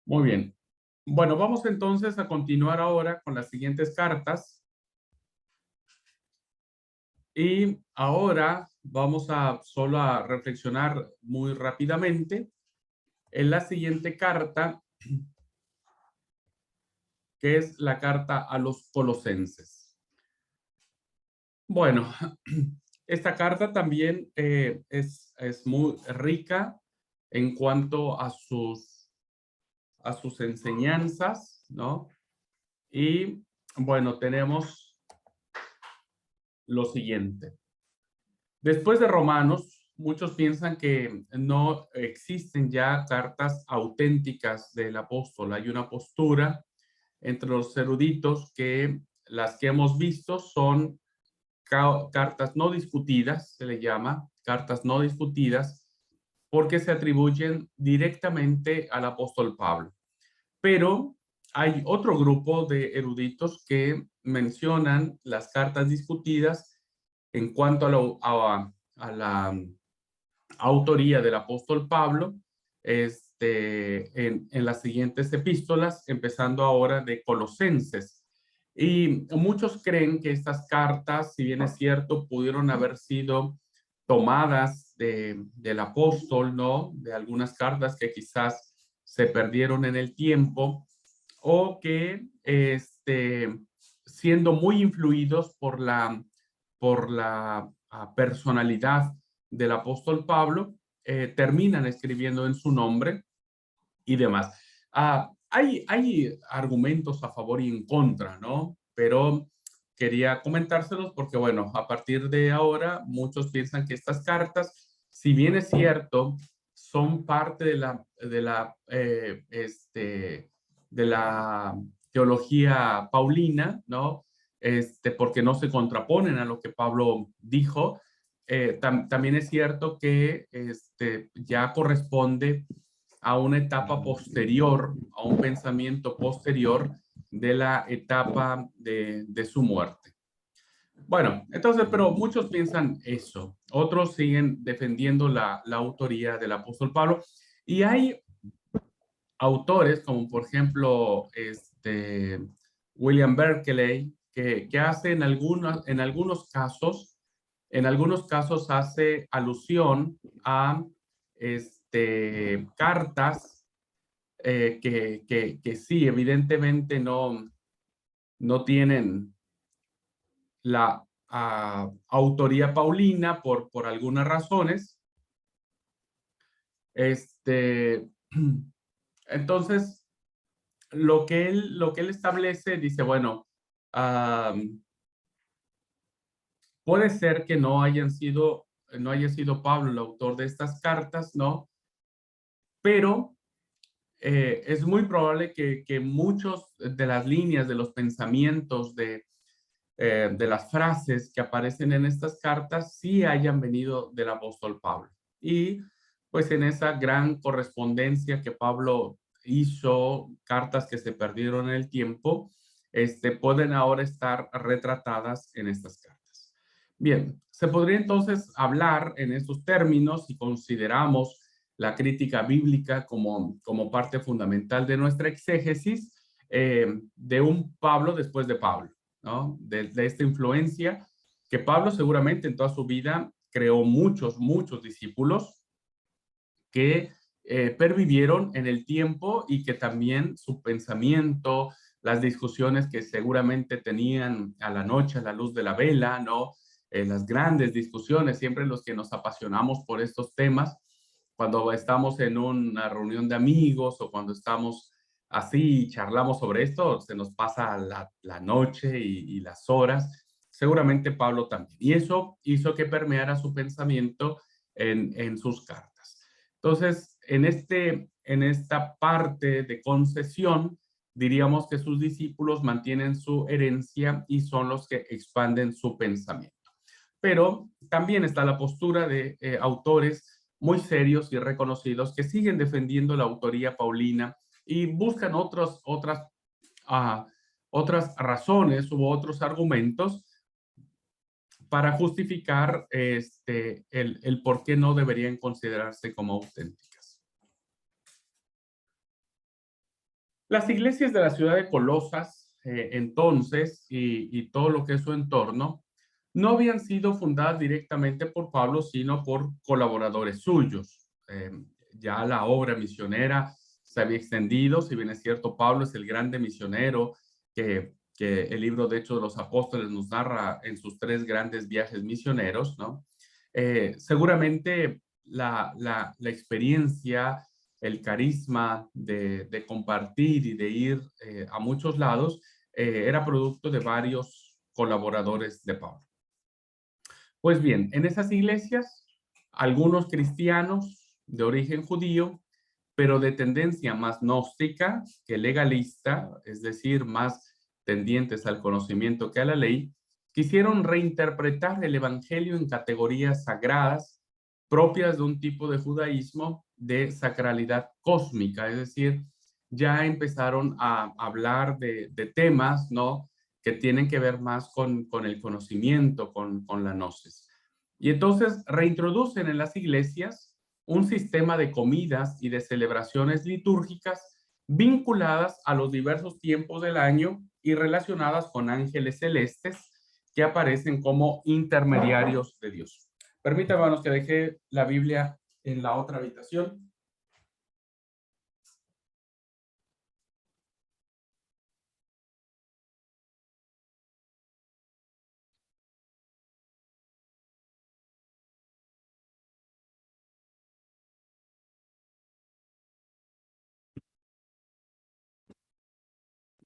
Muy bien. Bueno, vamos entonces a continuar ahora con las siguientes cartas. Y ahora vamos a solo a reflexionar muy rápidamente en la siguiente carta, que es la carta a los Colosenses. Bueno, esta carta también es muy rica en cuanto a sus enseñanzas, ¿no? Y bueno, tenemos lo siguiente. Después de Romanos, muchos piensan que no existen ya cartas auténticas del apóstol. Hay una postura entre los eruditos que las que hemos visto son cartas no discutidas, se le llama, cartas no discutidas, porque se atribuyen directamente al apóstol Pablo. Pero hay otro grupo de eruditos que mencionan las cartas discutidas en cuanto a la autoría del apóstol Pablo en las siguientes epístolas, empezando ahora de Colosenses. Y muchos creen que estas cartas, si bien es cierto, pudieron haber sido tomadas del apóstol, ¿no? De algunas cartas que quizás se perdieron en el tiempo o que siendo muy influidos por la personalidad del apóstol Pablo, terminan escribiendo en su nombre y demás. Hay argumentos a favor y en contra, ¿no? Pero quería comentárselos porque, bueno, a partir de ahora, muchos piensan que estas cartas, si bien es cierto, son parte de la teología paulina, ¿no? Porque no se contraponen a lo que Pablo dijo. También es cierto que ya corresponde a una etapa posterior, a un pensamiento posterior de la etapa de su muerte. Bueno, entonces, pero muchos piensan eso, otros siguen defendiendo la autoría del apóstol Pablo y hay autores como por ejemplo William Berkeley que hace en algunos casos hace alusión a cartas que sí, evidentemente no tienen la autoría paulina por algunas razones. Este, entonces, lo que él establece, dice, bueno, puede ser que no haya sido Pablo el autor de estas cartas, ¿no? Pero es muy probable que muchos de las líneas, de los pensamientos, de las frases que aparecen en estas cartas sí hayan venido del apóstol Pablo. Y pues en esa gran correspondencia que Pablo hizo, cartas que se perdieron en el tiempo, pueden ahora estar retratadas en estas cartas. Bien, se podría entonces hablar en estos términos si consideramos la crítica bíblica como parte fundamental de nuestra exégesis, de un Pablo después de Pablo, ¿no? De esta influencia que Pablo seguramente en toda su vida creó muchos discípulos que pervivieron en el tiempo y que también su pensamiento, las discusiones que seguramente tenían a la noche a la luz de la vela, ¿no? Las grandes discusiones, siempre los que nos apasionamos por estos temas, cuando estamos en una reunión de amigos o cuando estamos así y charlamos sobre esto, se nos pasa la noche y las horas. Seguramente Pablo también. Y eso hizo que permeara su pensamiento en sus cartas. Entonces, en esta parte de concesión, diríamos que sus discípulos mantienen su herencia y son los que expanden su pensamiento. Pero también está la postura de autores muy serios y reconocidos que siguen defendiendo la autoría paulina y buscan uh, otras razones u otros argumentos para justificar el por qué no deberían considerarse como auténticas. Las iglesias de la ciudad de Colosas, entonces, y todo lo que es su entorno, no habían sido fundadas directamente por Pablo, sino por colaboradores suyos. Ya la obra misionera se había extendido, si bien es cierto, Pablo es el grande misionero que el libro de Hechos de los Apóstoles nos narra en sus 3 grandes viajes misioneros, ¿no? Seguramente la experiencia, el carisma de compartir y de ir a muchos lados era producto de varios colaboradores de Pablo. Pues bien, en esas iglesias, algunos cristianos de origen judío, pero de tendencia más gnóstica que legalista, es decir, más tendientes al conocimiento que a la ley, quisieron reinterpretar el evangelio en categorías sagradas propias de un tipo de judaísmo de sacralidad cósmica, es decir, ya empezaron a hablar de temas, ¿no? Que tienen que ver más con el conocimiento, con la gnosis. Y entonces reintroducen en las iglesias un sistema de comidas y de celebraciones litúrgicas vinculadas a los diversos tiempos del año y relacionadas con ángeles celestes que aparecen como intermediarios de Dios. Permítanme, hermanos, que dejé la Biblia en la otra habitación.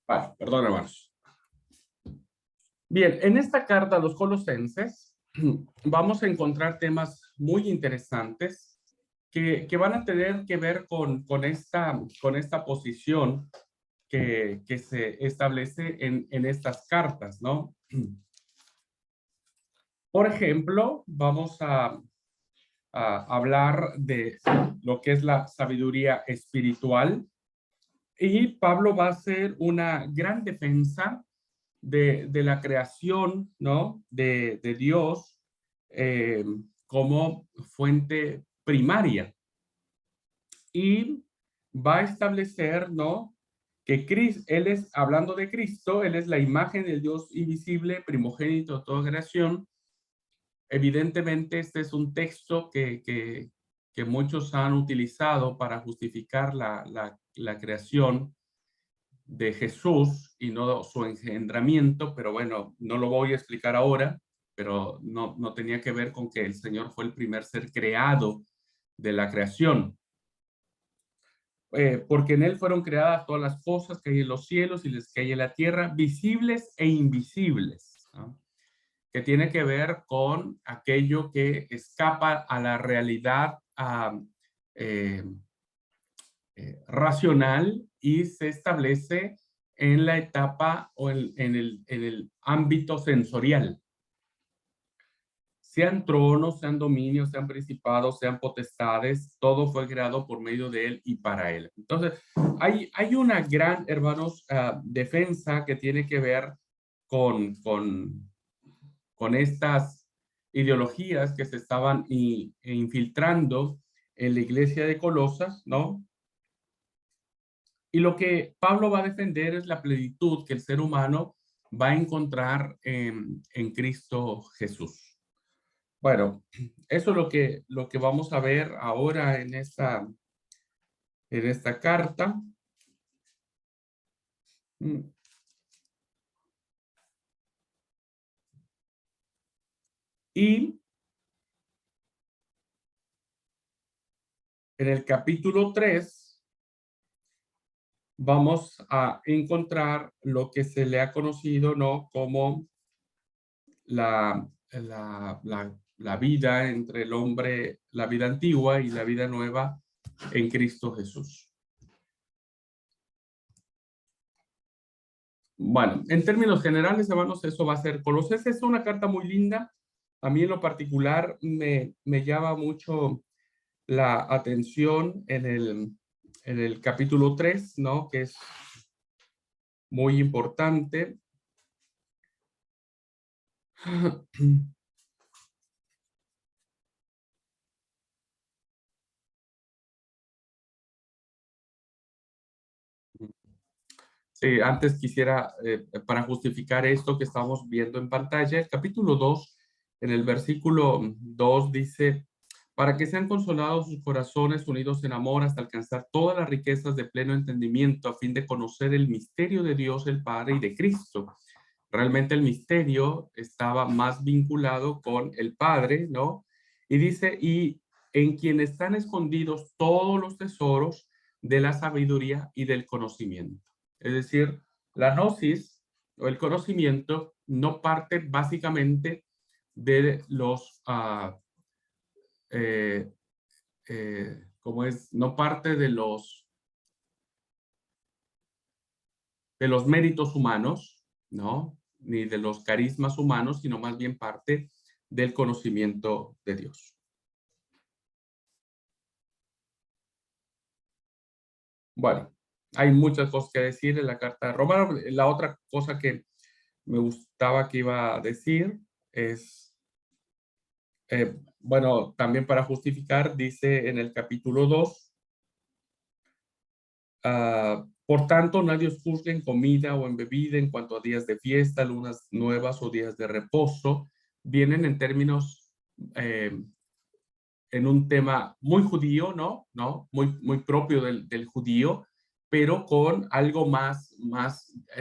Vale, perdón, hermanos. Bien, en esta carta a los colosenses vamos a encontrar temas muy interesantes que van a tener que ver con esta posición que se establece en estas cartas, ¿no? Por ejemplo, vamos a hablar de lo que es la sabiduría espiritual y Pablo va a hacer una gran defensa de la creación, ¿no? De Dios eh, como fuente primaria. Y va a establecer, ¿no? Que Cristo, él es, hablando de Cristo, él es la imagen del Dios invisible, primogénito de toda creación. Evidentemente, este es un texto que muchos han utilizado para justificar la creación de Jesús y no su engendramiento, pero bueno, no lo voy a explicar ahora, pero no tenía que ver con que el Señor fue el primer ser creado de la creación, porque en él fueron creadas todas las cosas que hay en los cielos y las que hay en la tierra, visibles e invisibles, ¿no? Que tiene que ver con aquello que escapa a la realidad eh, racional y se establece en la etapa o en el ámbito sensorial. Sean tronos, sean dominios, sean principados, sean potestades, todo fue creado por medio de él y para él. Entonces, hay una gran, hermanos, defensa que tiene que ver con estas ideologías que se estaban infiltrando en la iglesia de Colosas, ¿no? Y lo que Pablo va a defender es la plenitud que el ser humano va a encontrar en Cristo Jesús. Bueno, eso es lo que vamos a ver ahora en esta carta. Y en el capítulo 3 vamos a encontrar lo que se le ha conocido, ¿no? Como la vida entre el hombre, la vida antigua y la vida nueva en Cristo Jesús. Bueno, en términos generales, hermanos, eso va a ser Colosenses. Es una carta muy linda. A mí en lo particular me llama mucho la atención en el capítulo 3, ¿no? Que es muy importante. Sí, antes quisiera, para justificar esto que estamos viendo en pantalla, el capítulo 2, en el versículo 2 dice, para que sean consolados sus corazones unidos en amor hasta alcanzar todas las riquezas de pleno entendimiento a fin de conocer el misterio de Dios el Padre y de Cristo. Realmente el misterio estaba más vinculado con el Padre, ¿no? Y dice, y en quien están escondidos todos los tesoros de la sabiduría y del conocimiento. Es decir, la gnosis o el conocimiento no parte básicamente de los, ¿cómo es? No parte de los méritos humanos, ¿no? Ni de los carismas humanos, sino más bien parte del conocimiento de Dios. Bueno, hay muchas cosas que decir en la carta de Romanos. La otra cosa que me gustaba que iba a decir es, bueno, también para justificar, dice en el capítulo 2, por tanto, nadie os juzgue en comida o en bebida en cuanto a días de fiesta, lunas nuevas o días de reposo. Vienen en términos, en un tema muy judío, ¿no? Muy propio del judío, pero con algo más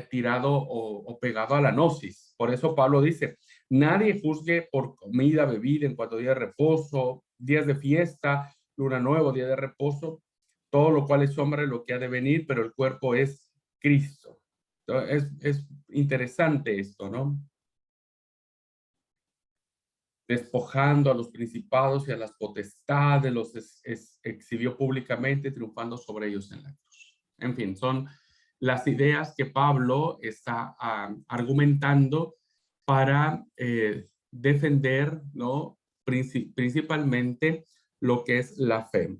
tirado o pegado a la gnosis. Por eso Pablo dice, nadie juzgue por comida, bebida en cuanto a días de reposo, días de fiesta, luna nueva, día de reposo, todo lo cual es sombra de lo que ha de venir, pero el cuerpo es Cristo. Entonces, es interesante esto, ¿no? Despojando a los principados y a las potestades, los exhibió públicamente, triunfando sobre ellos en la cruz. En fin, son las ideas que Pablo está argumentando para defender, ¿no? Principalmente lo que es la fe.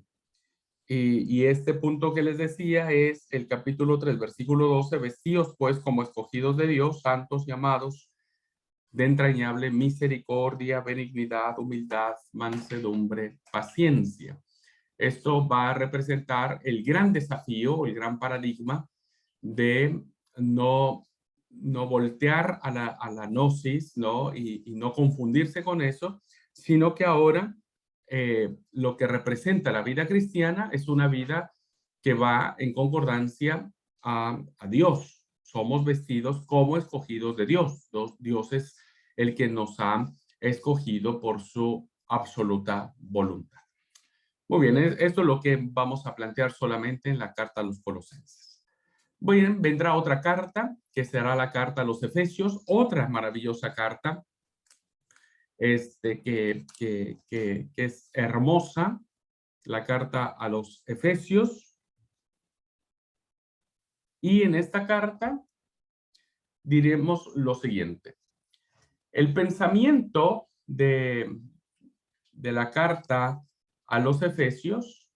Y este punto que les decía es el capítulo 3, versículo 12, vestidos pues como escogidos de Dios, santos y amados, de entrañable misericordia, benignidad, humildad, mansedumbre, paciencia. Esto va a representar el gran desafío, el gran paradigma de no voltear a la gnosis, ¿no? Y no confundirse con eso, sino que ahora lo que representa la vida cristiana es una vida que va en concordancia a Dios. Somos vestidos como escogidos de Dios. Dios es el que nos ha escogido por su absoluta voluntad. Muy bien, esto es lo que vamos a plantear solamente en la carta a los Colosenses. Bien, vendrá otra carta, que será la carta a los Efesios, otra maravillosa carta, que es hermosa, la carta a los Efesios. Y en esta carta diremos lo siguiente. El pensamiento de la carta a los Efesios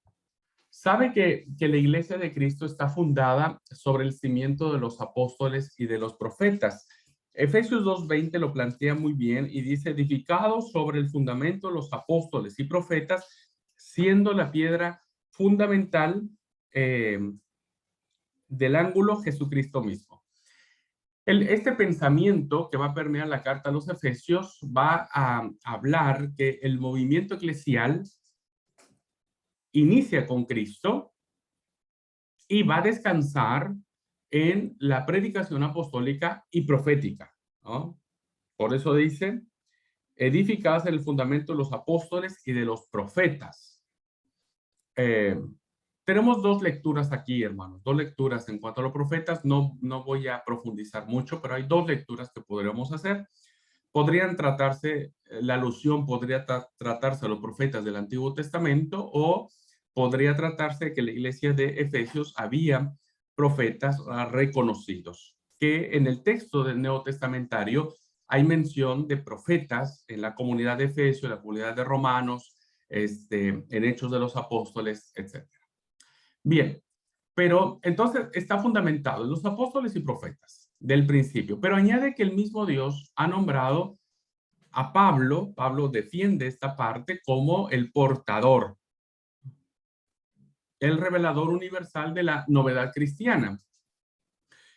sabe que la iglesia de Cristo está fundada sobre el cimiento de los apóstoles y de los profetas. Efesios 2:20 lo plantea muy bien y dice, edificados sobre el fundamento de los apóstoles y profetas, siendo la piedra fundamental del ángulo Jesucristo mismo. Este pensamiento que va a permear la carta a los Efesios va a hablar que el movimiento eclesial inicia con Cristo y va a descansar en la predicación apostólica y profética, ¿no? Por eso dice, edificadas en el fundamento de los apóstoles y de los profetas. Tenemos dos lecturas aquí, hermanos, dos lecturas en cuanto a los profetas. No voy a profundizar mucho, pero hay dos lecturas que podríamos hacer. Podrían tratarse, la alusión podría tratarse a los profetas del Antiguo Testamento o podría tratarse de que en la iglesia de Efesios había profetas reconocidos, que en el texto del Neotestamentario hay mención de profetas en la comunidad de Efesios, en la comunidad de Romanos, en Hechos de los Apóstoles, etc. Bien, pero entonces está fundamentado en los apóstoles y profetas del principio, pero añade que el mismo Dios ha nombrado a Pablo. Pablo defiende esta parte como el portador, el revelador universal de la novedad cristiana.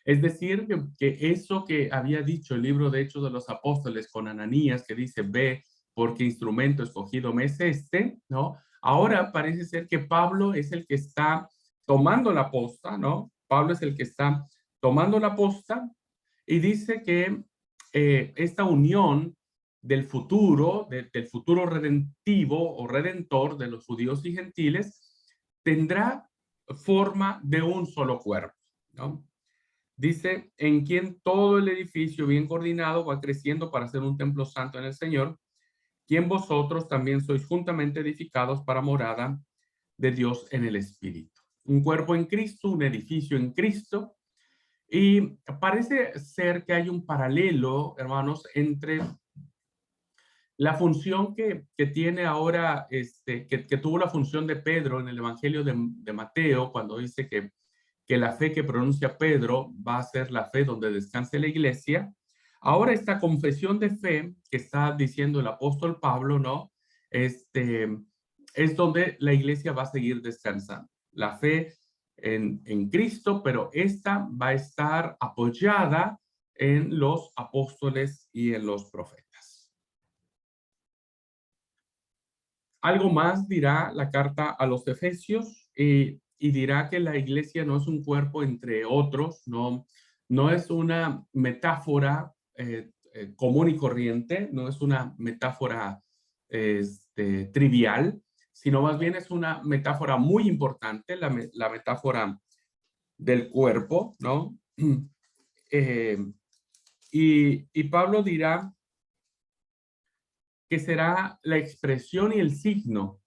Es decir, que eso que había dicho el libro de Hechos de los Apóstoles con Ananías, que dice, ve, porque instrumento escogido me es este, ¿no? Ahora parece ser que Pablo es el que está tomando la posta, ¿no? Pablo es el que está tomando la posta y dice que esta unión del futuro, del futuro redentivo o redentor de los judíos y gentiles, tendrá forma de un solo cuerpo, ¿no? Dice, en quien todo el edificio bien coordinado va creciendo para ser un templo santo en el Señor, quien vosotros también sois juntamente edificados para morada de Dios en el Espíritu. Un cuerpo en Cristo, un edificio en Cristo. Y parece ser que hay un paralelo, hermanos, entre la función que tiene ahora, que tuvo la función de Pedro en el Evangelio de Mateo, cuando dice que la fe que pronuncia Pedro va a ser la fe donde descanse la iglesia. Ahora esta confesión de fe que está diciendo el apóstol Pablo, ¿no? Este, es donde la iglesia va a seguir descansando. La fe en Cristo, pero esta va a estar apoyada en los apóstoles y en los profetas. Algo más dirá la carta a los Efesios y dirá que la iglesia no es un cuerpo entre otros, no es una metáfora común y corriente, no es una metáfora trivial, sino más bien es una metáfora muy importante, la metáfora del cuerpo, ¿no? Eh, y Pablo dirá que será la expresión y el signo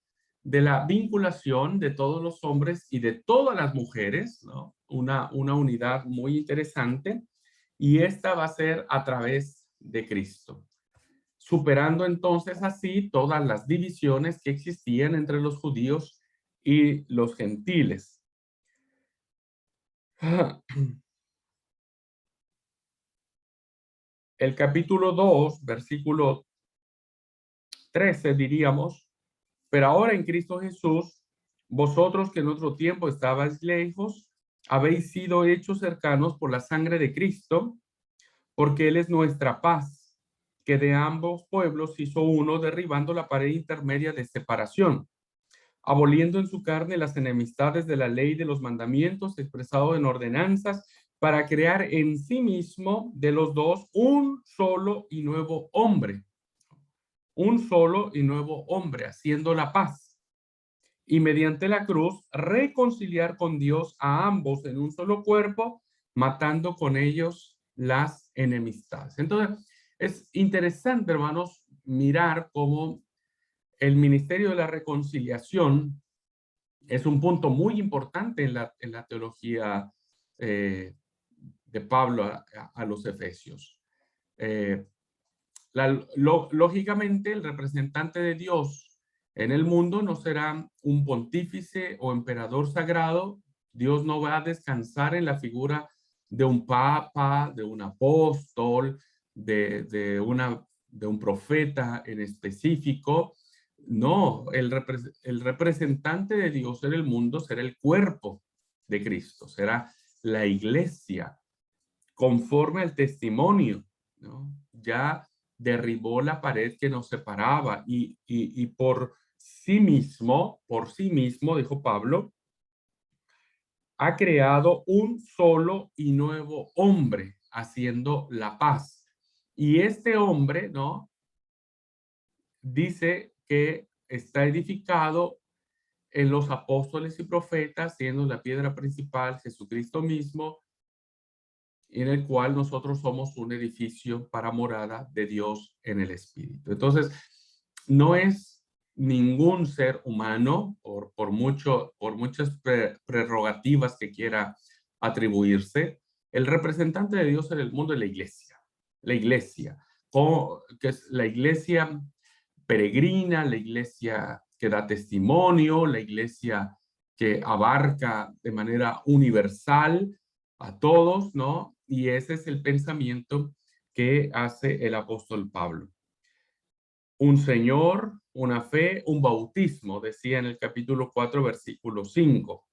de la vinculación de todos los hombres y de todas las mujeres, ¿no? Una unidad muy interesante, y esta va a ser a través de Cristo, superando entonces así todas las divisiones que existían entre los judíos y los gentiles. El capítulo 2, versículo 13, diríamos, pero ahora en Cristo Jesús, vosotros que en otro tiempo estabais lejos, habéis sido hechos cercanos por la sangre de Cristo, porque Él es nuestra paz, que de ambos pueblos hizo uno, derribando la pared intermedia de separación, aboliendo en su carne las enemistades de la ley de los mandamientos expresado en ordenanzas, para crear en sí mismo de los dos un solo y nuevo hombre, un solo y nuevo hombre, haciendo la paz, y mediante la cruz reconciliar con Dios a ambos en un solo cuerpo, matando con ellos las enemistades. Entonces, es interesante, hermanos, mirar cómo el ministerio de la reconciliación es un punto muy importante en la teología de Pablo a los Efesios. Eh, lógicamente, el representante de Dios en el mundo no será un pontífice o emperador sagrado. Dios no va a descansar en la figura de un papa, de un apóstol, de un profeta en específico. No, el representante de Dios en el mundo será el cuerpo de Cristo, será la iglesia, conforme al testimonio, ¿no? Ya derribó la pared que nos separaba y por sí mismo, dijo Pablo, ha creado un solo y nuevo hombre, haciendo la paz. Y este hombre, ¿no? Dice que está edificado en los apóstoles y profetas, siendo la piedra principal Jesucristo mismo, en el cual nosotros somos un edificio para morada de Dios en el Espíritu. Entonces, no es ningún ser humano, por muchas prerrogativas que quiera atribuirse, el representante de Dios en el mundo es la iglesia, que es la iglesia peregrina, la iglesia que da testimonio, la iglesia que abarca de manera universal a todos, ¿no? Y ese es el pensamiento que hace el apóstol Pablo. Un Señor, una fe, un bautismo, decía en el capítulo 4, versículo 5.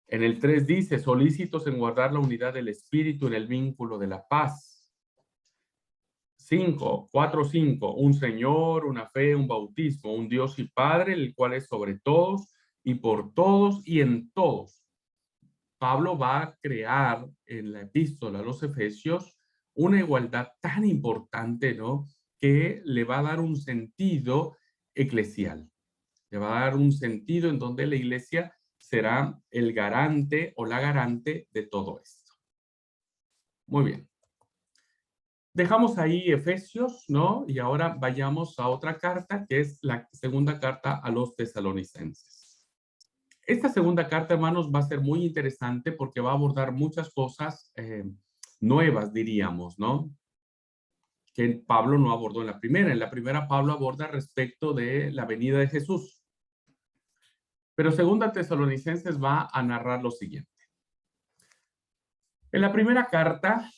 En el 3 dice, solícitos en guardar la unidad del espíritu en el vínculo de la paz. 4:5, un Señor, una fe, un bautismo, un Dios y Padre, el cual es sobre todos y por todos y en todos. Pablo va a crear en la epístola a los Efesios una igualdad tan importante, ¿no? Que le va a dar un sentido eclesial. Le va a dar un sentido en donde la iglesia será el garante o la garante de todo esto. Muy bien. Dejamos ahí Efesios, ¿no? Y ahora vayamos a otra carta, que es la segunda carta a los tesalonicenses. Esta segunda carta, hermanos, va a ser muy interesante porque va a abordar muchas cosas nuevas, diríamos, ¿no? Que Pablo no abordó en la primera. En la primera, Pablo aborda respecto de la venida de Jesús. Pero segunda Tesalonicenses va a narrar lo siguiente. En la primera carta,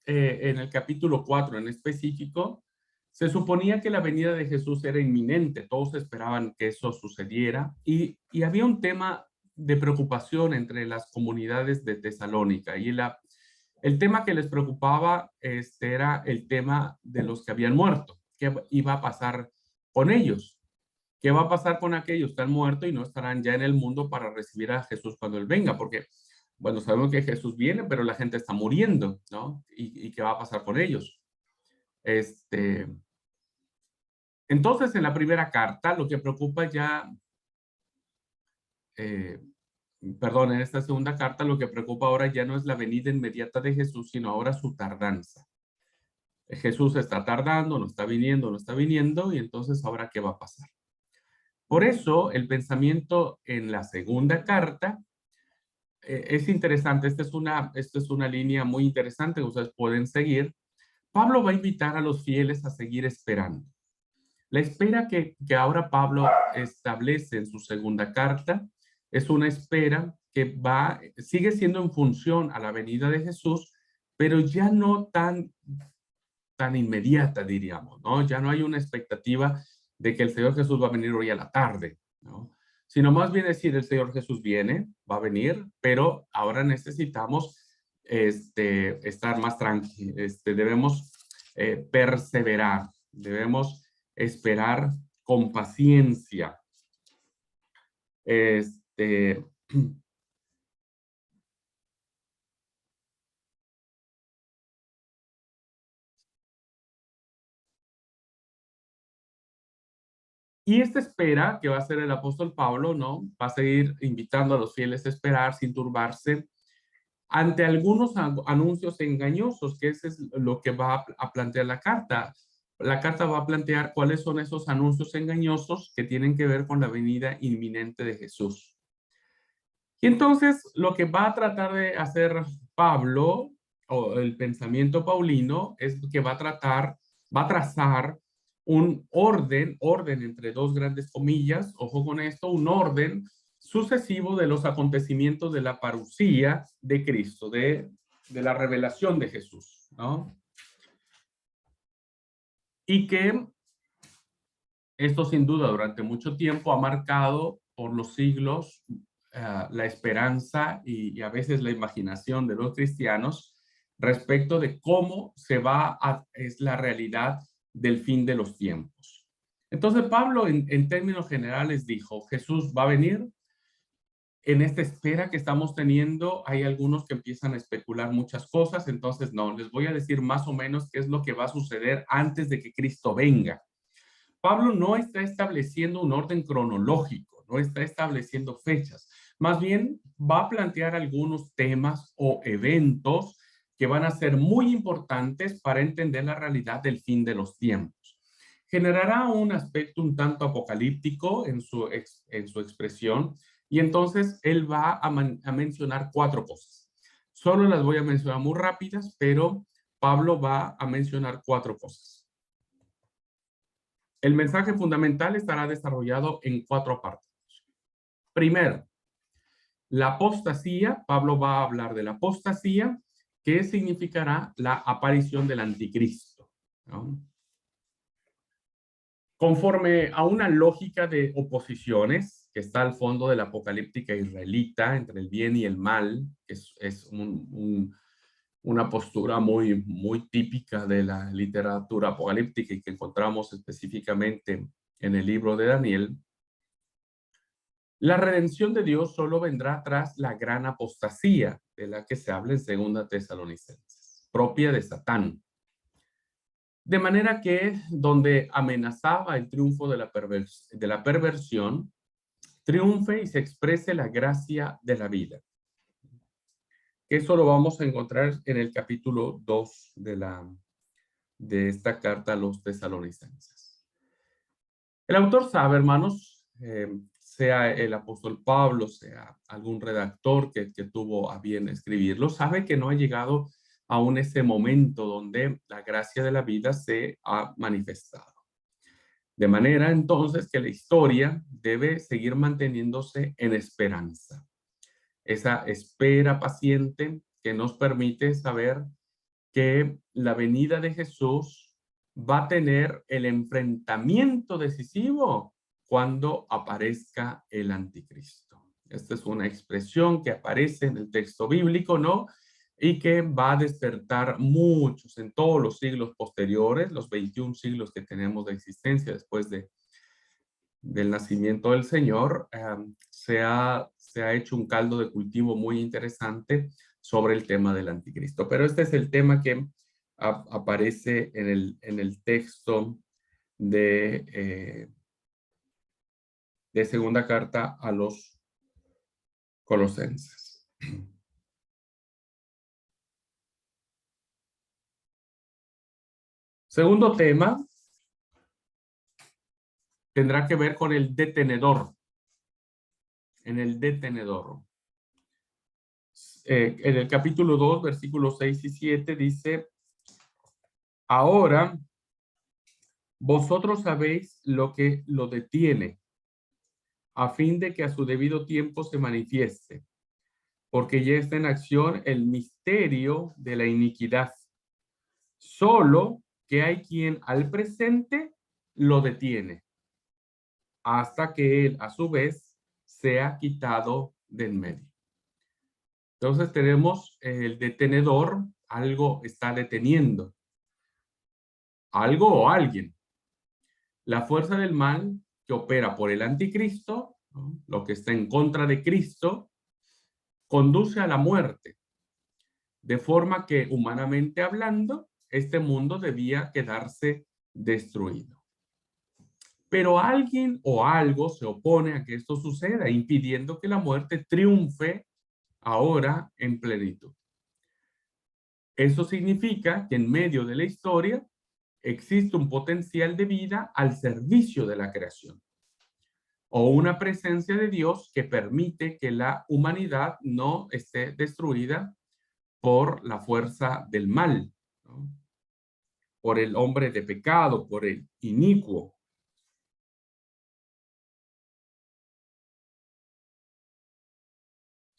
en el capítulo 4 en específico, se suponía que la venida de Jesús era inminente. Todos esperaban que eso sucediera y había un tema de preocupación entre las comunidades de Tesalónica. Y el tema que les preocupaba era el tema de los que habían muerto. ¿Qué iba a pasar con ellos? ¿Qué va a pasar con aquellos que han muerto y no estarán ya en el mundo para recibir a Jesús cuando Él venga? Porque, bueno, sabemos que Jesús viene, pero la gente está muriendo, ¿no? ¿Y qué va a pasar con ellos? Entonces, en la primera carta, lo que preocupa ya, eh, perdón, en esta segunda carta, lo que preocupa ahora ya no es la venida inmediata de Jesús, sino ahora su tardanza. Jesús está tardando, no está viniendo, y entonces ahora, ¿qué va a pasar? Por eso, el pensamiento en la segunda carta es interesante. Esta es una línea muy interesante que ustedes pueden seguir. Pablo va a invitar a los fieles a seguir esperando. La espera que ahora Pablo establece en su segunda carta es una espera que sigue siendo en función a la venida de Jesús, pero ya no tan inmediata, diríamos, ¿no? Ya no hay una expectativa de que el Señor Jesús va a venir hoy a la tarde, ¿no? Sino más bien decir, el Señor Jesús viene, va a venir, pero ahora necesitamos estar más tranquilos, debemos perseverar, debemos esperar con paciencia. Y esta espera que va a hacer el apóstol Pablo, ¿no? Va a seguir invitando a los fieles a esperar sin turbarse ante algunos anuncios engañosos, que ese es lo que va a plantear la carta. La carta va a plantear cuáles son esos anuncios engañosos que tienen que ver con la venida inminente de Jesús. Y entonces lo que va a tratar de hacer Pablo, o el pensamiento paulino, es que va a trazar un orden entre dos grandes comillas, ojo con esto, un orden sucesivo de los acontecimientos de la parusía de Cristo, de la revelación de Jesús, ¿no? Y que esto sin duda durante mucho tiempo ha marcado por los siglos la esperanza y a veces la imaginación de los cristianos respecto de cómo es la realidad del fin de los tiempos. Entonces Pablo en términos generales dijo, Jesús va a venir. En esta espera que estamos teniendo, hay algunos que empiezan a especular muchas cosas, entonces no, les voy a decir más o menos qué es lo que va a suceder antes de que Cristo venga. Pablo no está estableciendo un orden cronológico, no está estableciendo fechas. Más bien va a plantear algunos temas o eventos que van a ser muy importantes para entender la realidad del fin de los tiempos. Generará un aspecto un tanto apocalíptico en su expresión y entonces él va a mencionar 4 cosas. Solo las voy a mencionar muy rápidas, pero Pablo va a mencionar 4 cosas. El mensaje fundamental estará desarrollado en 4 apartados. Primero, la apostasía. Pablo va a hablar de la apostasía, que significará la aparición del anticristo, ¿no? Conforme a una lógica de oposiciones, que está al fondo de la apocalíptica israelita entre el bien y el mal, que es una postura muy típica de la literatura apocalíptica y que encontramos específicamente en el libro de Daniel. La redención de Dios solo vendrá tras la gran apostasía de la que se habla en 2 Tesalonicenses, propia de Satán. De manera que donde amenazaba el triunfo de la perversión, triunfe y se exprese la gracia de la vida. Eso lo vamos a encontrar en el capítulo 2 de esta carta a los tesalonicenses. El autor sabe, hermanos, sea el apóstol Pablo, sea algún redactor que tuvo a bien escribirlo, sabe que no ha llegado aún ese momento donde la gracia de la vida se ha manifestado. De manera entonces que la historia debe seguir manteniéndose en esperanza. Esa espera paciente que nos permite saber que la venida de Jesús va a tener el enfrentamiento decisivo cuando aparezca el anticristo. Esta es una expresión que aparece en el texto bíblico, ¿no? Y que va a despertar muchos en todos los siglos posteriores, los 21 siglos que tenemos de existencia después del nacimiento del Señor. Se ha hecho un caldo de cultivo muy interesante sobre el tema del anticristo. Pero este es el tema que aparece en el texto de segunda carta a los Colosenses. Segundo tema tendrá que ver con el detenedor. En el detenedor. En el capítulo 2, versículos 6 y 7 dice: ahora vosotros sabéis lo que lo detiene, a fin de que a su debido tiempo se manifieste, porque ya está en acción el misterio de la iniquidad. Solo que hay quien al presente lo detiene, hasta que él a su vez sea quitado del medio. Entonces tenemos el detenedor, algo está deteniendo, algo o alguien. La fuerza del mal que opera por el anticristo, ¿no? Lo que está en contra de Cristo, conduce a la muerte, de forma que humanamente hablando, este mundo debía quedarse destruido. Pero alguien o algo se opone a que esto suceda, impidiendo que la muerte triunfe ahora en plenitud. Eso significa que en medio de la historia existe un potencial de vida al servicio de la creación, o una presencia de Dios que permite que la humanidad no esté destruida por la fuerza del mal, ¿no? Por el hombre de pecado, por el inicuo.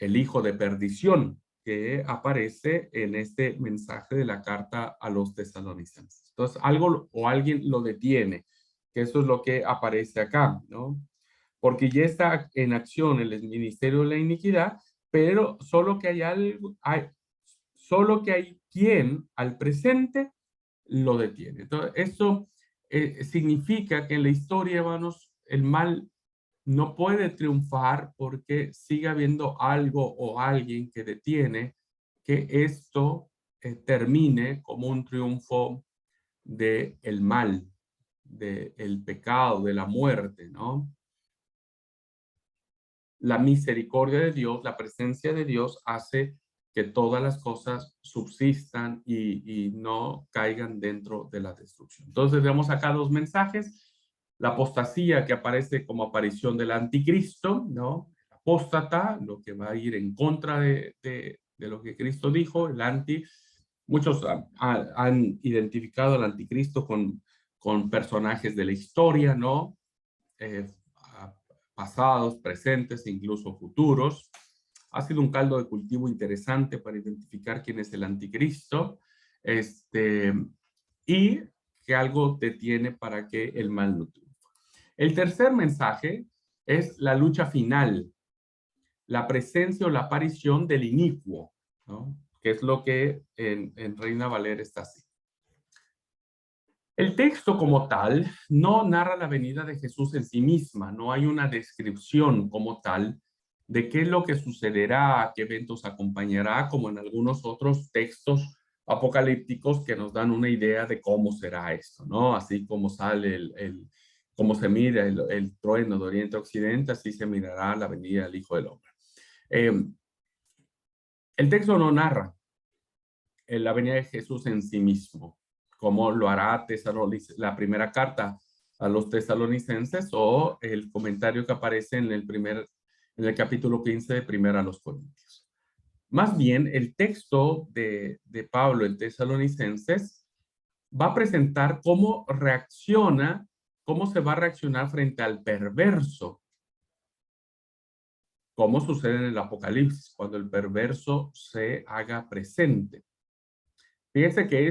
El hijo de perdición que aparece en este mensaje de la carta a los tesalonicenses. Entonces, algo o alguien lo detiene, que eso es lo que aparece acá, ¿no? Porque ya está en acción el ministerio de la iniquidad, pero solo que solo que hay quien al presente lo detiene. Entonces, esto significa que en la historia, hermanos, el mal no puede triunfar porque sigue habiendo algo o alguien que detiene que esto termine como un triunfo del mal, del pecado, de la muerte, ¿no? La misericordia de Dios, la presencia de Dios hace que todas las cosas subsistan y no caigan dentro de la destrucción. Entonces vemos acá dos mensajes: la apostasía que aparece como aparición del anticristo, ¿no? El apóstata, lo que va a ir en contra de lo que Cristo dijo, el anti. Muchos han identificado al anticristo con personajes de la historia, ¿no? Pasados, presentes e incluso futuros. Ha sido un caldo de cultivo interesante para identificar quién es el anticristo, y que algo detiene para que el mal no triunfe. El tercer mensaje es la lucha final, la presencia o la aparición del inicuo, ¿no? Que es lo que en Reina Valera está así. El texto como tal no narra la venida de Jesús en sí misma, no hay una descripción como tal de qué es lo que sucederá, qué eventos acompañará, como en algunos otros textos apocalípticos que nos dan una idea de cómo será esto, ¿no? Así como sale cómo se mira el trueno de oriente a occidente, así se mirará la venida del Hijo del Hombre. Eh, el texto no narra la venida de Jesús en sí mismo, como lo hará la primera carta a los tesalonicenses o el comentario que aparece en el capítulo 15 de Primera a los Corintios. Más bien, el texto de Pablo en Tesalonicenses va a presentar cómo reacciona, cómo se va a reaccionar frente al perverso, como sucede en el Apocalipsis, cuando el perverso se haga presente. Fíjense que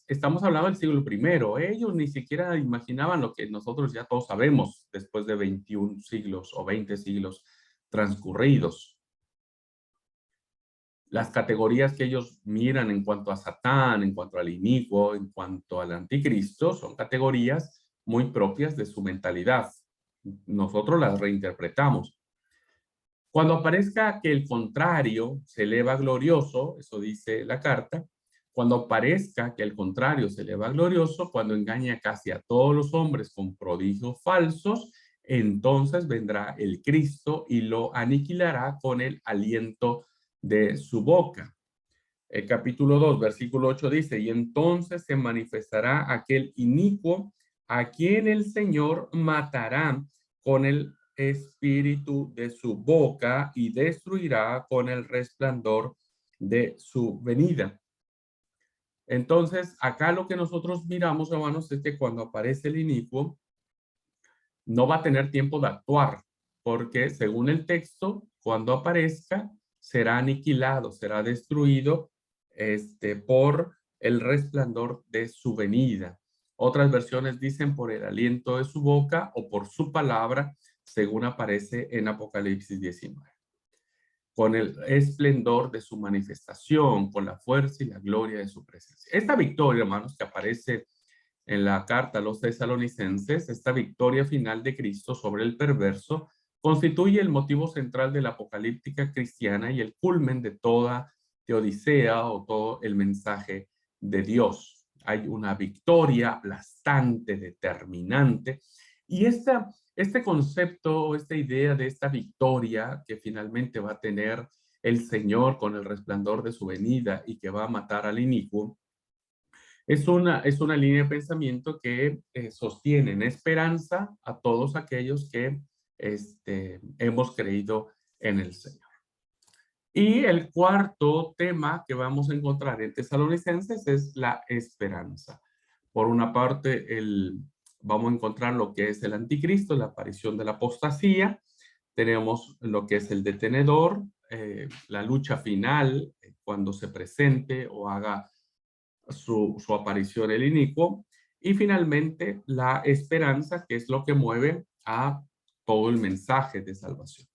estamos hablando del siglo I. Ellos ni siquiera imaginaban lo que nosotros ya todos sabemos después de 21 siglos o 20 siglos transcurridos. Las categorías que ellos miran en cuanto a Satán, en cuanto al inicuo, en cuanto al anticristo, son categorías muy propias de su mentalidad. Nosotros las reinterpretamos. Cuando aparezca que el contrario se eleva glorioso, eso dice la carta, cuando parezca que el contrario se eleva glorioso, cuando engaña casi a todos los hombres con prodigios falsos, entonces vendrá el Cristo y lo aniquilará con el aliento de su boca. El capítulo 2, versículo 8 dice, y entonces se manifestará aquel inicuo a quien el Señor matará con el espíritu de su boca y destruirá con el resplandor de su venida. Entonces, acá lo que nosotros miramos, hermanos, es que cuando aparece el inicuo, no va a tener tiempo de actuar, porque según el texto, cuando aparezca, será aniquilado, será destruido por el resplandor de su venida. Otras versiones dicen por el aliento de su boca o por su palabra, según aparece en Apocalipsis 19. Con el esplendor de su manifestación, con la fuerza y la gloria de su presencia. Esta victoria, hermanos, que aparece en la carta a los tesalonicenses, esta victoria final de Cristo sobre el perverso, constituye el motivo central de la apocalíptica cristiana y el culmen de toda teodicea o todo el mensaje de Dios. Hay una victoria aplastante, determinante, y este concepto, esta idea de esta victoria que finalmente va a tener el Señor con el resplandor de su venida y que va a matar al inicuo, es una línea de pensamiento que sostiene en esperanza a todos aquellos que hemos creído en el Señor. Y el cuarto tema que vamos a encontrar en Tesalonicenses es la esperanza. Por una parte, vamos a encontrar lo que es el anticristo, la aparición de la apostasía. Tenemos lo que es el detenedor, la lucha final, cuando se presente o haga su aparición el inicuo. Y finalmente, la esperanza, que es lo que mueve a todo el mensaje de salvación.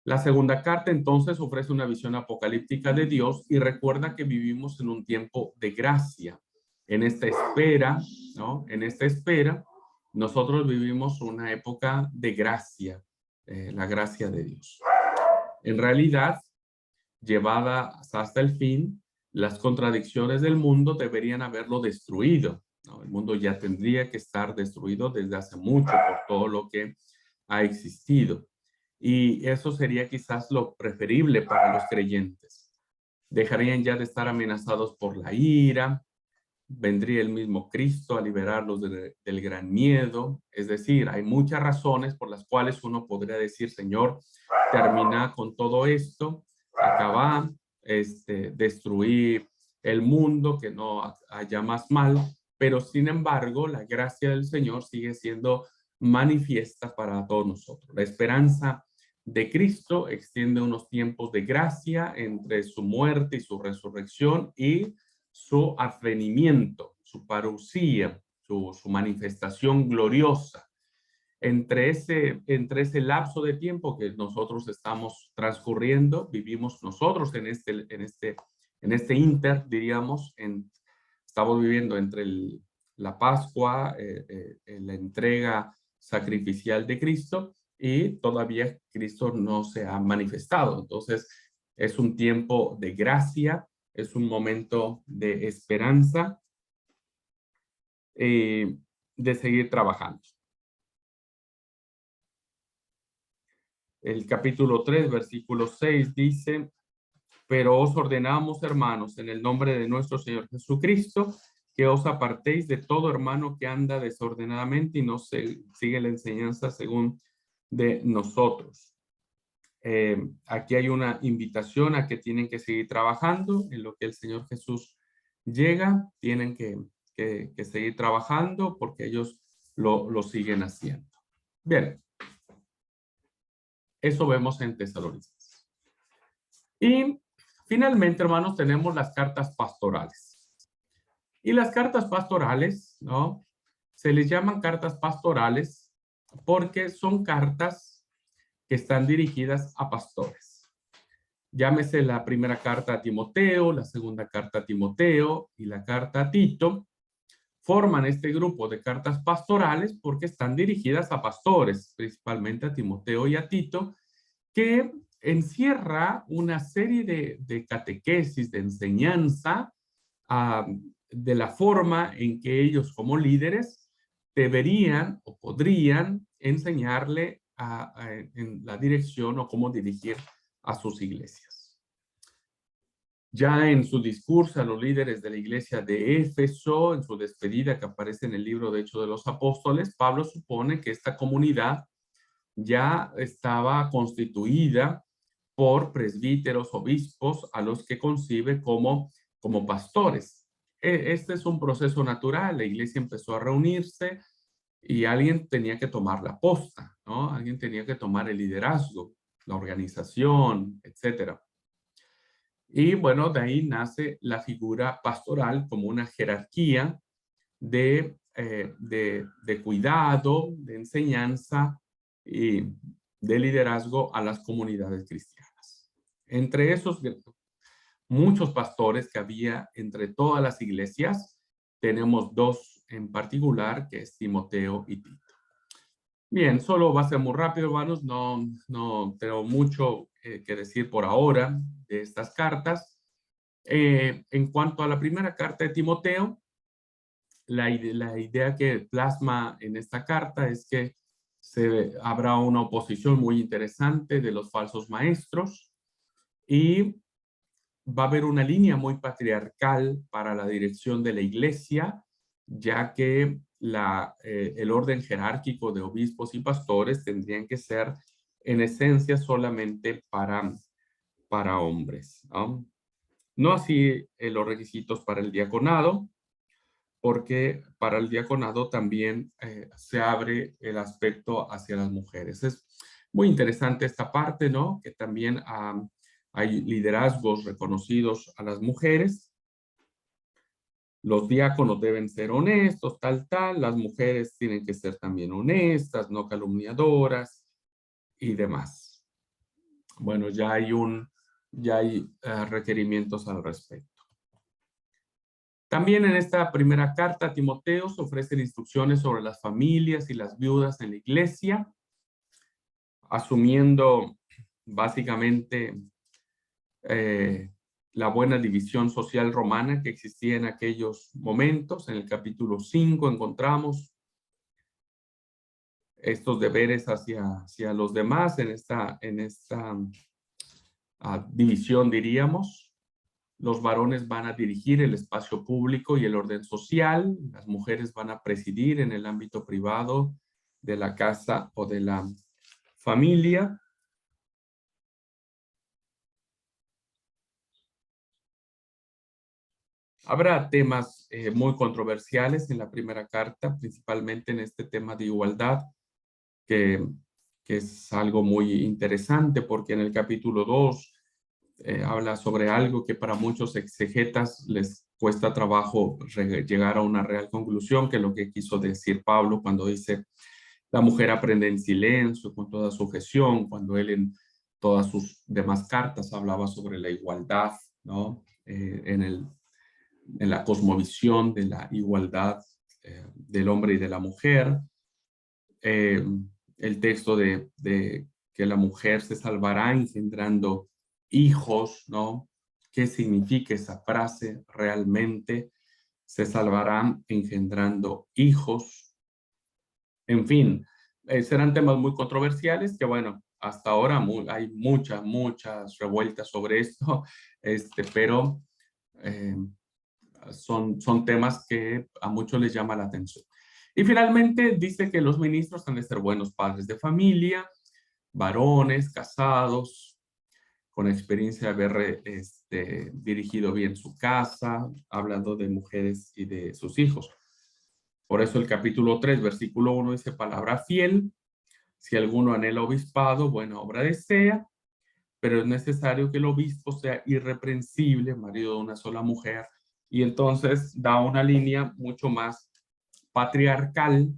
La segunda carta entonces ofrece una visión apocalíptica de Dios y recuerda que vivimos en un tiempo de gracia. En esta espera, ¿no? En esta espera, nosotros vivimos una época de gracia, la gracia de Dios. En realidad, llevada hasta el fin, las contradicciones del mundo deberían haberlo destruido, ¿no? El mundo ya tendría que estar destruido desde hace mucho por todo lo que ha existido. Y eso sería quizás lo preferible para los creyentes. Dejarían ya de estar amenazados por la ira, vendría el mismo Cristo a liberarlos del gran miedo. Es decir, hay muchas razones por las cuales uno podría decir, Señor, termina con todo esto, acaba, destruir el mundo, que no haya más mal, pero sin embargo, la gracia del Señor sigue siendo manifiesta para todos nosotros. La esperanza de Cristo extiende unos tiempos de gracia entre su muerte y su resurrección y su advenimiento, su parucía, su manifestación gloriosa. entre ese lapso de tiempo que nosotros estamos transcurriendo, vivimos nosotros en este inter, diríamos, estamos viviendo entre la Pascua, la entrega sacrificial de Cristo, y todavía Cristo no se ha manifestado. Entonces, es un tiempo de gracia, es un momento de esperanza, de seguir trabajando. El capítulo 3, versículo 6 dice: pero os ordenamos, hermanos, en el nombre de nuestro Señor Jesucristo, que os apartéis de todo hermano que anda desordenadamente y no sigue la enseñanza según de nosotros. Aquí hay una invitación a que tienen que seguir trabajando en lo que el Señor Jesús llega. Tienen que seguir trabajando porque ellos lo siguen haciendo. Bien, eso vemos en Tesalonicenses. Y finalmente, hermanos, tenemos las cartas pastorales. Y las cartas pastorales, ¿no? Se les llaman cartas pastorales porque son cartas que están dirigidas a pastores. Llámese la primera carta a Timoteo, la segunda carta a Timoteo y la carta a Tito. Forman este grupo de cartas pastorales porque están dirigidas a pastores, principalmente a Timoteo y a Tito, que encierra una serie de catequesis, de enseñanza, de la forma en que ellos como líderes deberían o podrían enseñarle en la dirección o cómo dirigir a sus iglesias. Ya en su discurso a los líderes de la iglesia de Éfeso, en su despedida que aparece en el libro de Hechos de los Apóstoles, Pablo supone que esta comunidad ya estaba constituida por presbíteros, obispos, a los que concibe como pastores. Este es un proceso natural. La iglesia empezó a reunirse y alguien tenía que tomar la posta, ¿no? Alguien tenía que tomar el liderazgo, la organización, etcétera. Y bueno, de ahí nace la figura pastoral como una jerarquía de cuidado, de enseñanza y de liderazgo a las comunidades cristianas. Entre esos muchos pastores que había entre todas las iglesias, tenemos dos en particular, que es Timoteo y Tito. Bien, solo va a ser muy rápido, hermanos. No tengo mucho que decir por ahora de estas cartas. En cuanto a la primera carta de Timoteo, la idea que plasma en esta carta es que habrá una oposición muy interesante de los falsos maestros y va a haber una línea muy patriarcal para la dirección de la iglesia, ya que el orden jerárquico de obispos y pastores tendrían que ser en esencia solamente para hombres, ¿no? No así los requisitos para el diaconado, porque para el diaconado también se abre el aspecto hacia las mujeres. Es muy interesante esta parte, ¿no? Que también hay liderazgos reconocidos a las mujeres. Los diáconos deben ser honestos, tal. Las mujeres tienen que ser también honestas, no calumniadoras y demás. Bueno, ya hay requerimientos al respecto. También en esta primera carta a Timoteo se ofrecen instrucciones sobre las familias y las viudas en la iglesia, asumiendo básicamente la buena división social romana que existía en aquellos momentos. En el capítulo 5 encontramos estos deberes hacia los demás en esta división, diríamos. Los varones van a dirigir el espacio público y el orden social. Las mujeres van a presidir en el ámbito privado de la casa o de la familia. Habrá temas muy controversiales en la primera carta, principalmente en este tema de igualdad, que es algo muy interesante porque en el capítulo 2 habla sobre algo que para muchos exegetas les cuesta trabajo llegar a una real conclusión, que es lo que quiso decir Pablo cuando dice La mujer aprende en silencio, con toda sujeción, cuando él en todas sus demás cartas hablaba sobre la igualdad, ¿no? En la cosmovisión de la igualdad del hombre y de la mujer. Eh, el texto de que la mujer se salvará engendrando hijos, ¿no? ¿Qué significa esa frase realmente? Se salvarán engendrando hijos. En fin, serán temas muy controversiales que, bueno, hasta ahora hay muchas revueltas sobre esto, pero eh, son temas que a muchos les llama la atención. Y finalmente dice que los ministros han de ser buenos padres de familia, varones, casados, con experiencia de haber dirigido bien su casa, hablando de mujeres y de sus hijos. Por eso el capítulo 3, versículo 1 dice, palabra fiel, si alguno anhela obispado, buena obra desea, pero es necesario que el obispo sea irreprensible, marido de una sola mujer, y entonces da una línea mucho más patriarcal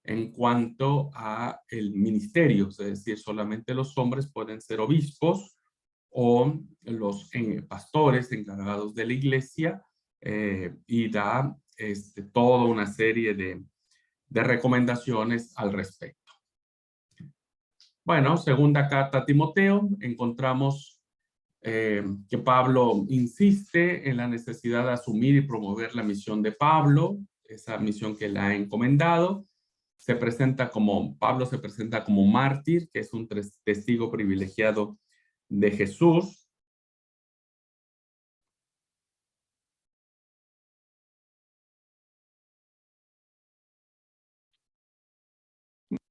en cuanto a el ministerio, es decir, solamente los hombres pueden ser obispos o los pastores encargados de la iglesia, y da toda una serie de recomendaciones al respecto. Bueno, segunda carta a Timoteo, encontramos que Pablo insiste en la necesidad de asumir y promover la misión de Pablo, esa misión que le ha encomendado. Pablo se presenta como mártir, que es un testigo privilegiado de Jesús.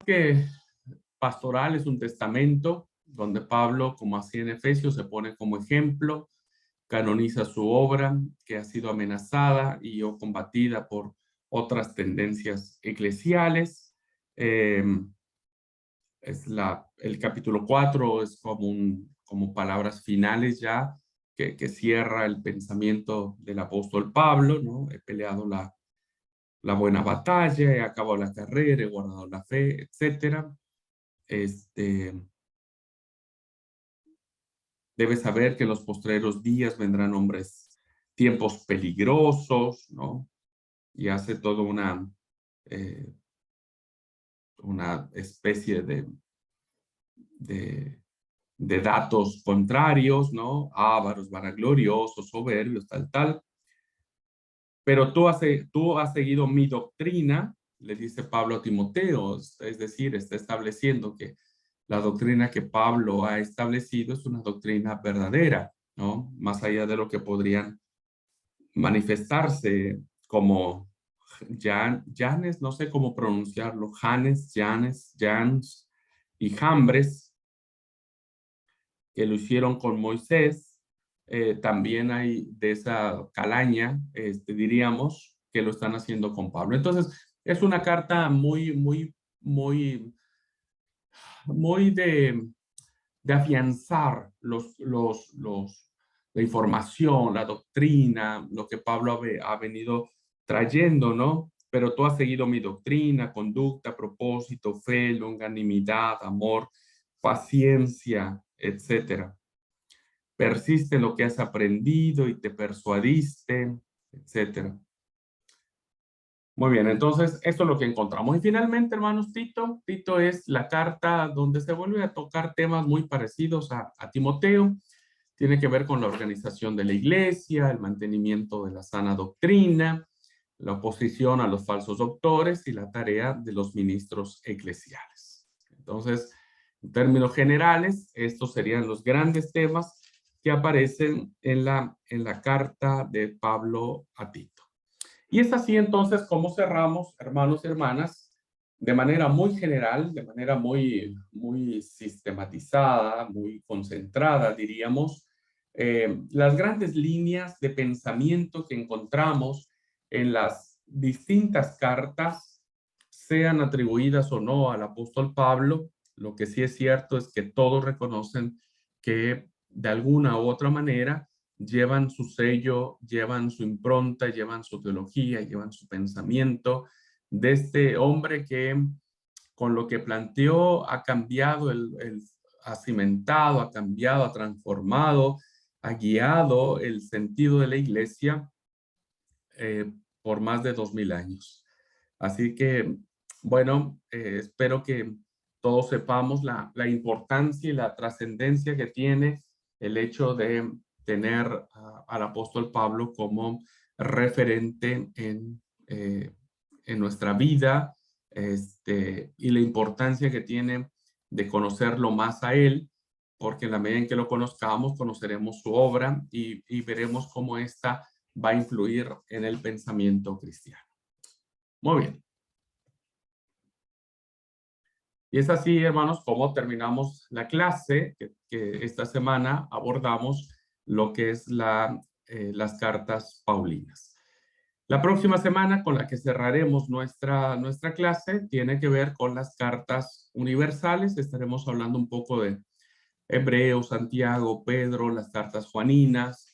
Que pastoral es un testamento donde Pablo, como así en Efesios, se pone como ejemplo, canoniza su obra que ha sido amenazada y o combatida por otras tendencias eclesiales. El capítulo 4 es como palabras finales ya que cierra el pensamiento del apóstol Pablo, ¿no? He peleado la buena batalla, he acabado la carrera, he guardado la fe, etcétera. Debes saber que en los postreros días vendrán tiempos peligrosos, ¿no? Y hace toda eh, una especie de, de datos contrarios, ¿no? Ávaros, vanagloriosos, soberbios, tal. Pero tú has seguido mi doctrina, le dice Pablo a Timoteo, es decir, está estableciendo que la doctrina que Pablo ha establecido es una doctrina verdadera, ¿no? Más allá de lo que podrían manifestarse como Janes, no sé cómo pronunciarlo, Jans y Jambres, que lo hicieron con Moisés. También hay de esa calaña, diríamos, que lo están haciendo con Pablo. Entonces, es una carta muy de afianzar la información, la doctrina, lo que Pablo ha venido trayendo, ¿no? Pero tú has seguido mi doctrina, conducta, propósito, fe, longanimidad, amor, paciencia, etcétera. Persiste en lo que has aprendido y te persuadiste, etcétera. Muy bien, entonces esto es lo que encontramos. Y finalmente, hermanos, Tito es la carta donde se vuelve a tocar temas muy parecidos a Timoteo. Tiene que ver con la organización de la iglesia, el mantenimiento de la sana doctrina, la oposición a los falsos doctores y la tarea de los ministros eclesiales. Entonces, en términos generales, estos serían los grandes temas que aparecen en la carta de Pablo a Tito. Y es así entonces como cerramos, hermanos y hermanas, de manera muy general, de manera muy sistematizada, muy concentrada, diríamos, las grandes líneas de pensamiento que encontramos en las distintas cartas, sean atribuidas o no al apóstol Pablo. Lo que sí es cierto es que todos reconocen que de alguna u otra manera llevan su sello, llevan su impronta, llevan su teología, llevan su pensamiento de este hombre que con lo que planteó, ha cambiado, ha cimentado, ha cambiado, ha transformado, ha guiado el sentido de la iglesia por más de 2000 años. Así que, bueno, espero que todos sepamos la importancia y la trascendencia que tiene el hecho de tener al apóstol Pablo como referente en nuestra vida, y la importancia que tiene de conocerlo más a él, porque en la medida en que lo conozcamos, conoceremos su obra y veremos cómo ésta va a influir en el pensamiento cristiano. Muy bien. Y es así, hermanos, como terminamos la clase, que esta semana abordamos lo que es las cartas paulinas. La próxima semana con la que cerraremos nuestra clase tiene que ver con las cartas universales. Estaremos hablando un poco de Hebreos, Santiago, Pedro, las cartas juaninas,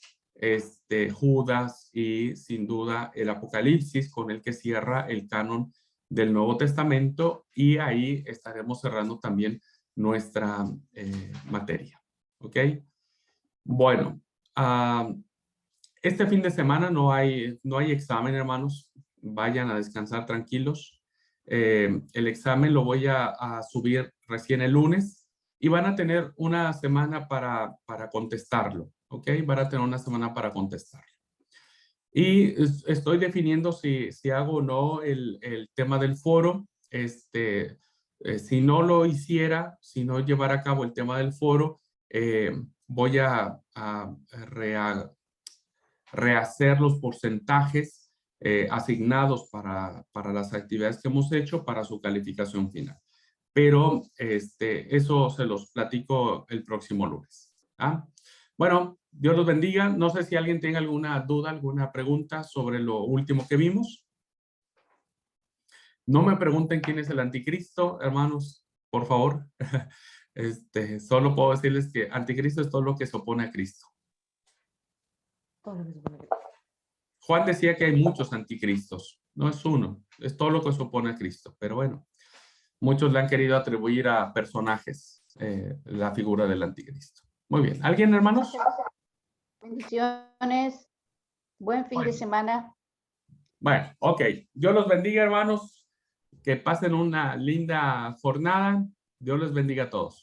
Judas y sin duda el Apocalipsis, con el que cierra el canon del Nuevo Testamento, y ahí estaremos cerrando también nuestra materia. ¿Ok? Bueno, este fin de semana no hay examen, hermanos. Vayan a descansar tranquilos. El examen lo voy a subir recién el lunes y van a tener una semana para contestarlo. ¿Ok? Van a tener una semana para contestarlo. Y estoy definiendo si hago o no el tema del foro. Si no lo hiciera, si no llevara a cabo el tema del foro, voy a rehacer los porcentajes asignados para las actividades que hemos hecho para su calificación final. Pero eso se los platico el próximo lunes. ¿Ah? Bueno, Dios los bendiga. No sé si alguien tenga alguna duda, alguna pregunta sobre lo último que vimos. No me pregunten quién es el anticristo, hermanos, por favor. Solo puedo decirles que anticristo es todo lo que se opone a Cristo. Juan decía que hay muchos anticristos. No es uno, es todo lo que se opone a Cristo. Pero bueno, muchos le han querido atribuir a personajes la figura del anticristo. Muy bien. ¿Alguien, hermanos? Bendiciones. Buen fin de semana. Bueno, ok. Dios los bendiga, hermanos. Que pasen una linda jornada. Dios les bendiga a todos.